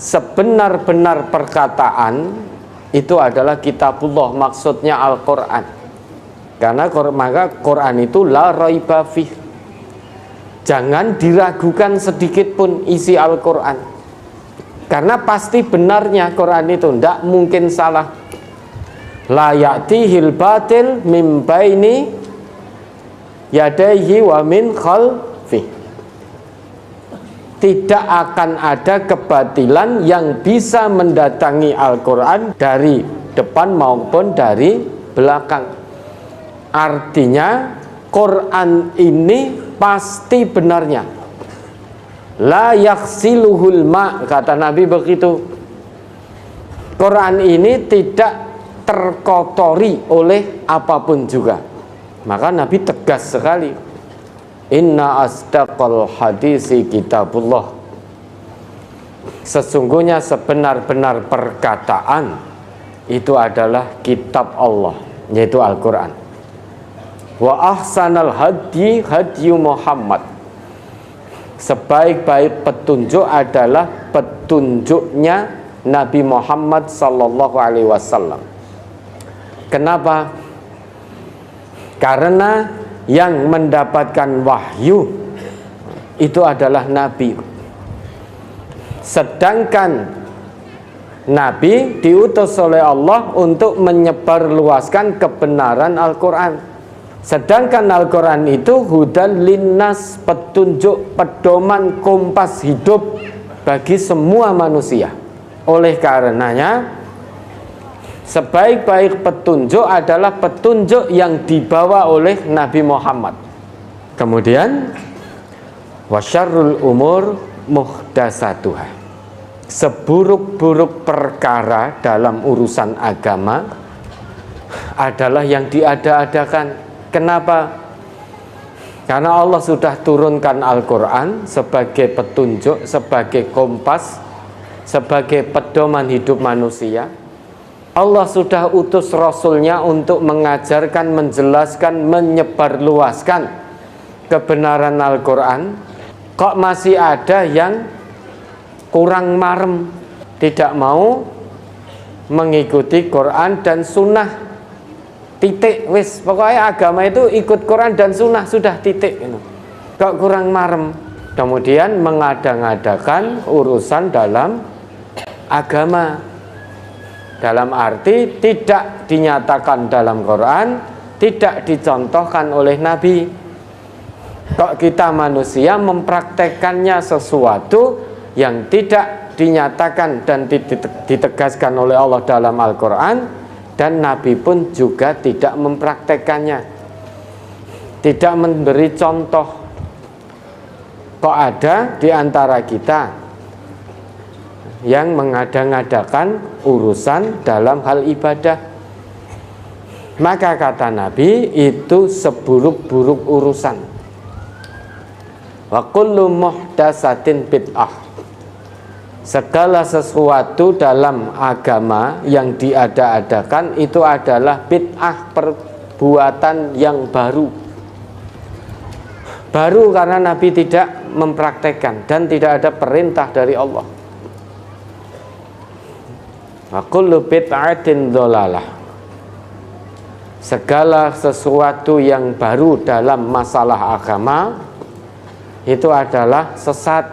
sebenar-benar perkataan itu adalah kitabullah, maksudnya Al-Quran. Karena maka Quran itu la raiba fih, jangan diragukan sedikit pun isi Al-Quran, karena pasti benarnya Quran itu, tidak mungkin salah. La ya'tihil batil min baini yadaihi wa min khalfih, tidak akan ada kebatilan yang bisa mendatangi Al-Quran dari depan maupun dari belakang. Artinya Quran ini pasti benarnya. La yaksiluhul ma, kata Nabi begitu. Quran ini tidak terkotori oleh apapun juga. Maka Nabi tegas sekali. Inna asdaqal hadisi kitabullah, sesungguhnya sebenar-benar perkataan itu adalah kitab Allah, yaitu Al-Quran. Wa ahsanal hadi hadyu Muhammad, sebaik-baik petunjuk adalah petunjuknya Nabi Muhammad sallallahu alaihi wasallam. Kenapa? Karena yang mendapatkan wahyu itu adalah Nabi. Sedangkan Nabi diutus oleh Allah untuk menyebarluaskan kebenaran Al-Quran. Sedangkan Al-Quran itu hudan linnas, petunjuk, pedoman, kompas hidup bagi semua manusia. Oleh karenanya sebaik-baik petunjuk adalah petunjuk yang dibawa oleh Nabi Muhammad. Kemudian wasyarrul umur muhdasatuhah, seburuk-buruk perkara dalam urusan agama adalah yang diada-adakan. Kenapa? Karena Allah sudah turunkan Al-Quran sebagai petunjuk, sebagai kompas, sebagai pedoman hidup manusia. Allah sudah utus Rasulnya untuk mengajarkan, menjelaskan, menyebarluaskan kebenaran Al-Quran. Kok masih ada yang kurang marem, tidak mau mengikuti Quran dan Sunnah? Titik, wis, pokoknya agama itu ikut Quran dan Sunnah, sudah titik. Kok kurang marem? Kemudian mengada-ngadakan urusan dalam agama, dalam arti tidak dinyatakan dalam Quran, tidak dicontohkan oleh Nabi. Kok kita manusia mempraktekkannya sesuatu yang tidak dinyatakan dan ditegaskan oleh Allah dalam Al-Quran, dan Nabi pun juga tidak mempraktekkannya, tidak memberi contoh. Kok ada di antara kita yang mengada-ngadakan urusan dalam hal ibadah? Maka kata Nabi, itu seburuk-buruk urusan. Wa kullu muhdatsatin bid'ah, segala sesuatu dalam agama yang diada-adakan itu adalah bid'ah, perbuatan yang baru. Baru karena Nabi tidak mempraktekkan dan tidak ada perintah dari Allah. Wa kullu bid'atin dhalalah, segala sesuatu yang baru dalam masalah agama itu adalah sesat.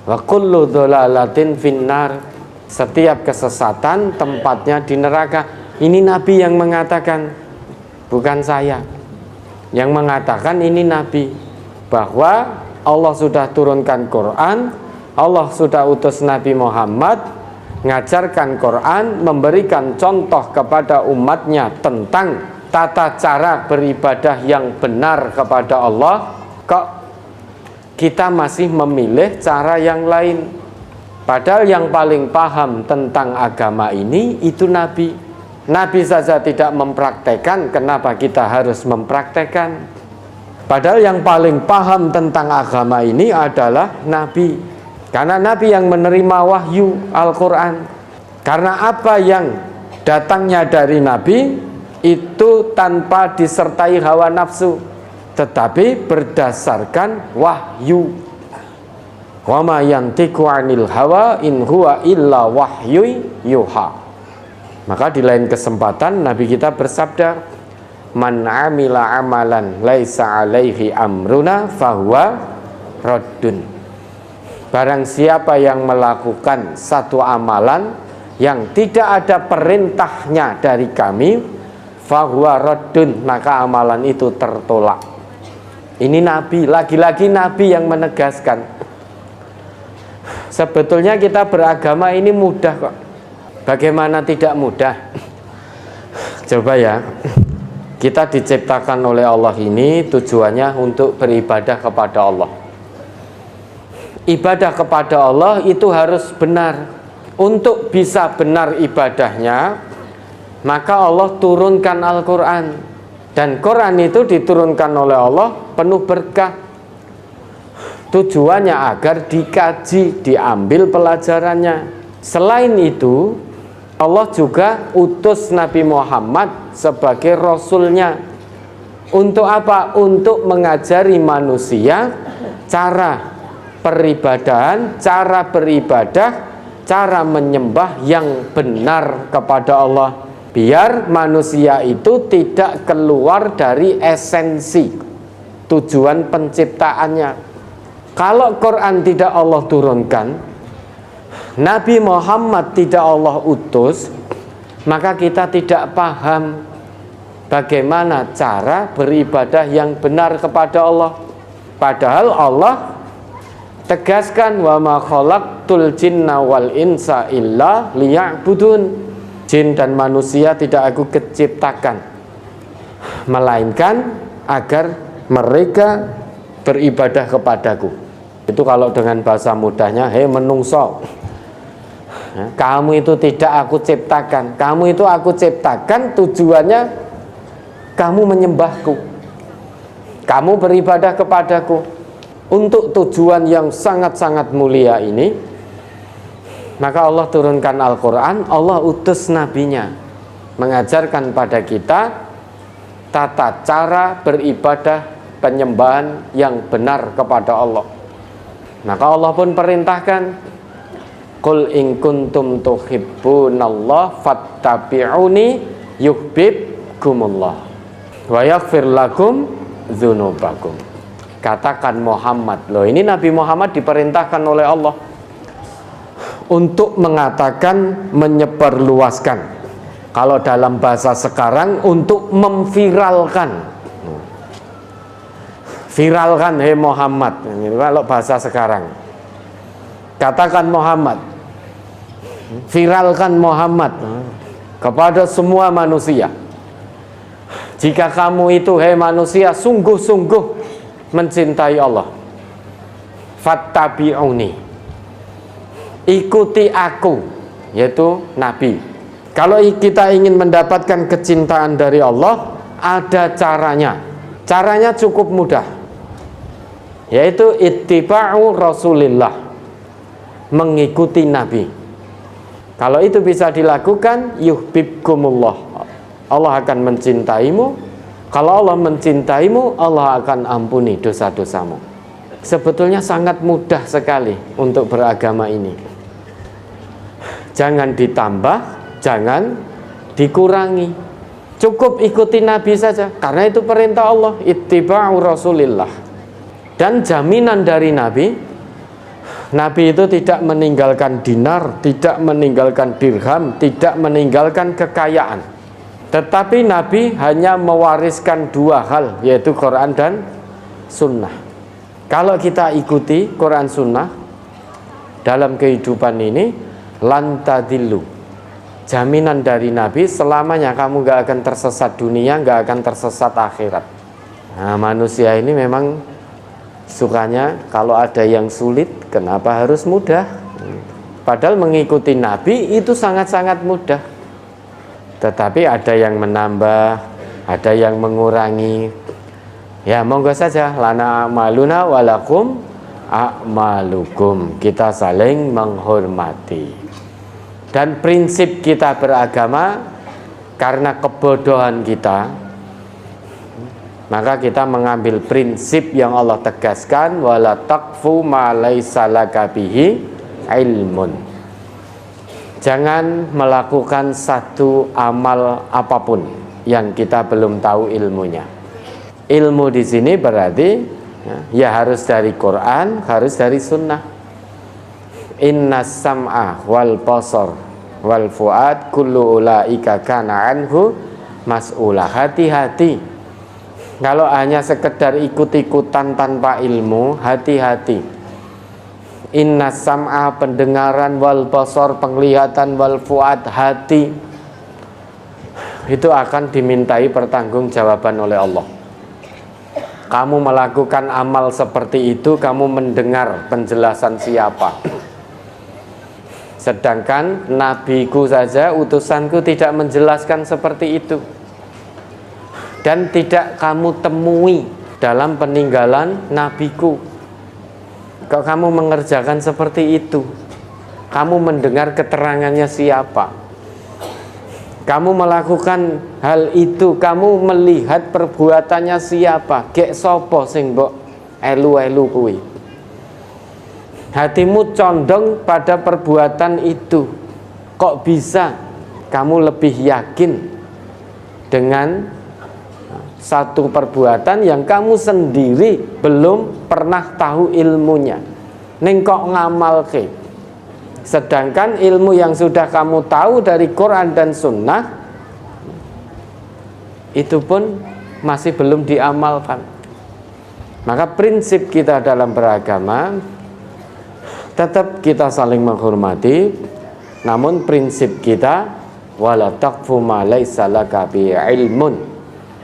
Wa kullu dhalalatin finnar, setiap kesesatan tempatnya di neraka. Ini Nabi yang mengatakan, bukan saya. Yang mengatakan ini Nabi, bahwa Allah sudah turunkan Quran, Allah sudah utus Nabi Muhammad ngajarkan Quran, memberikan contoh kepada umatnya tentang tata cara beribadah yang benar kepada Allah. Kok kita masih memilih cara yang lain? Padahal yang paling paham tentang agama ini itu Nabi. Nabi saja tidak mempraktekkan, kenapa kita harus mempraktekkan? Padahal yang paling paham tentang agama ini adalah Nabi. Karena Nabi yang menerima wahyu Al-Quran. Karena apa yang datangnya dari Nabi itu tanpa disertai hawa nafsu, tetapi berdasarkan wahyu. Wa ma yantiqu 'anil hawa in huwa illa wahyu yuha. Maka di lain kesempatan Nabi kita bersabda, man 'amila amalan laisa 'alaihi amruna fahuwa raddun. Barang siapa yang melakukan satu amalan yang tidak ada perintahnya dari kami, fahuwa raddun, maka amalan itu tertolak. Ini Nabi, lagi-lagi Nabi yang menegaskan. Sebetulnya kita beragama ini mudah kok. Bagaimana tidak mudah? Coba ya, kita diciptakan oleh Allah ini tujuannya untuk beribadah kepada Allah. Ibadah kepada Allah itu harus benar. Untuk bisa benar ibadahnya, maka Allah turunkan Al-Quran. Dan Quran itu diturunkan oleh Allah penuh berkah. Tujuannya agar dikaji, diambil pelajarannya. Selain itu, Allah juga utus Nabi Muhammad sebagai Rasulnya. Untuk apa? Untuk mengajari manusia cara peribadahan, cara beribadah, cara menyembah yang benar kepada Allah. Biar manusia itu tidak keluar dari esensi tujuan penciptaannya. Kalau Quran tidak Allah turunkan, Nabi Muhammad tidak Allah utus, maka kita tidak paham bagaimana cara beribadah yang benar kepada Allah. Padahal Allah tegaskan, wa ma khalaqtul jinna wal insa illa liya'budun. Jin dan manusia tidak aku ciptakan melainkan agar mereka beribadah kepadaku. Itu kalau dengan bahasa mudahnya, hei menungso, kamu itu tidak aku ciptakan. Kamu itu aku ciptakan tujuannya kamu menyembahku, kamu beribadah kepadaku. Untuk tujuan yang sangat-sangat mulia ini, maka Allah turunkan Al-Quran, Allah utus nabinya mengajarkan pada kita tata cara beribadah penyembahan yang benar kepada Allah. Maka Allah pun perintahkan, qul in kuntum tuhibbunallah fattabi'uni yuhibbukumullah wa yaghfir lakum dzunubakum. Katakan Muhammad, loh ini Nabi Muhammad diperintahkan oleh Allah untuk mengatakan, menyebarluaskan. Kalau dalam bahasa sekarang, untuk memviralkan. Viralkan, hei Muhammad. Kalau bahasa sekarang, katakan Muhammad, viralkan Muhammad kepada semua manusia. Jika kamu itu, hei manusia, sungguh-sungguh mencintai Allah, fattabi'uni, ikuti aku, yaitu Nabi. Kalau kita ingin mendapatkan kecintaan dari Allah, ada caranya. Caranya cukup mudah, yaitu ittiba'u Rasulillah, mengikuti Nabi. Kalau itu bisa dilakukan, yuhibbukumullah, Allah akan mencintaimu. Kalau Allah mencintaimu, Allah akan ampuni dosa-dosamu. Sebetulnya sangat mudah sekali untuk beragama ini. Jangan ditambah, jangan dikurangi. Cukup ikuti Nabi saja, karena itu perintah Allah, ittiba'u Rasulillah. Dan jaminan dari Nabi, Nabi itu tidak meninggalkan dinar, tidak meninggalkan dirham, tidak meninggalkan kekayaan. Tetapi Nabi hanya mewariskan dua hal, yaitu Quran dan Sunnah. Kalau kita ikuti Quran Sunnah dalam kehidupan ini, lantadillu, jaminan dari Nabi, selamanya kamu gak akan tersesat dunia, gak akan tersesat akhirat. Nah, manusia ini memang sukanya kalau ada yang sulit, kenapa harus mudah? Padahal mengikuti Nabi itu sangat-sangat mudah. Tetapi ada yang menambah, ada yang mengurangi. Ya monggo saja, lana a'maluna walakum a'malukum. Kita saling menghormati. Dan prinsip kita beragama, karena kebodohan kita, Maka kita mengambil prinsip yang Allah tegaskan, wala taqfu ma laisa laka bihi ilmun. Jangan melakukan satu amal apapun yang kita belum tahu ilmunya. Ilmu di sini berarti ya harus dari Quran, harus dari sunnah. Innas sam'a wal basar wal fuad kullu ulaika kana anhu mas'ula. Hati-hati kalau hanya sekedar ikut-ikutan tanpa ilmu, hati-hati. Innas sam'a pendengaran, wal basar penglihatan, wal fuad hati, itu akan dimintai pertanggungjawaban oleh Allah. Kamu melakukan amal seperti itu, kamu mendengar penjelasan siapa? Sedangkan nabiku saja, utusanku tidak menjelaskan seperti itu. Dan tidak kamu temui dalam peninggalan nabiku. Kok kamu mengerjakan seperti itu? Kamu mendengar keterangannya siapa? Kamu melakukan hal itu, kamu melihat perbuatannya siapa? Gek sopo sing mbok elu-elu kuwi. Hatimu condong pada perbuatan itu. Kok bisa kamu lebih yakin dengan satu perbuatan yang kamu sendiri belum pernah tahu ilmunya, ning kok ngamalke? Sedangkan ilmu yang sudah kamu tahu dari Quran dan Sunnah itu pun masih belum diamalkan. Maka prinsip kita dalam beragama tetap kita saling menghormati, namun prinsip kita wala taqfu ma laisa laka bi ilmun.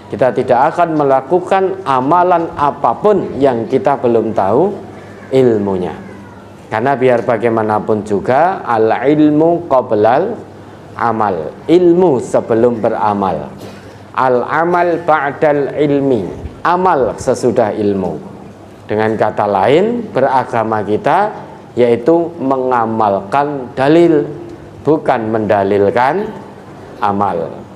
Kita tidak akan melakukan amalan apapun yang kita belum tahu ilmunya. Karena biar bagaimanapun juga al-ilmu qoblal amal. Ilmu sebelum beramal. Al-amal ba'dal ilmi. Amal sesudah ilmu. Dengan kata lain, beragama kita yaitu mengamalkan dalil, bukan mendalilkan amal.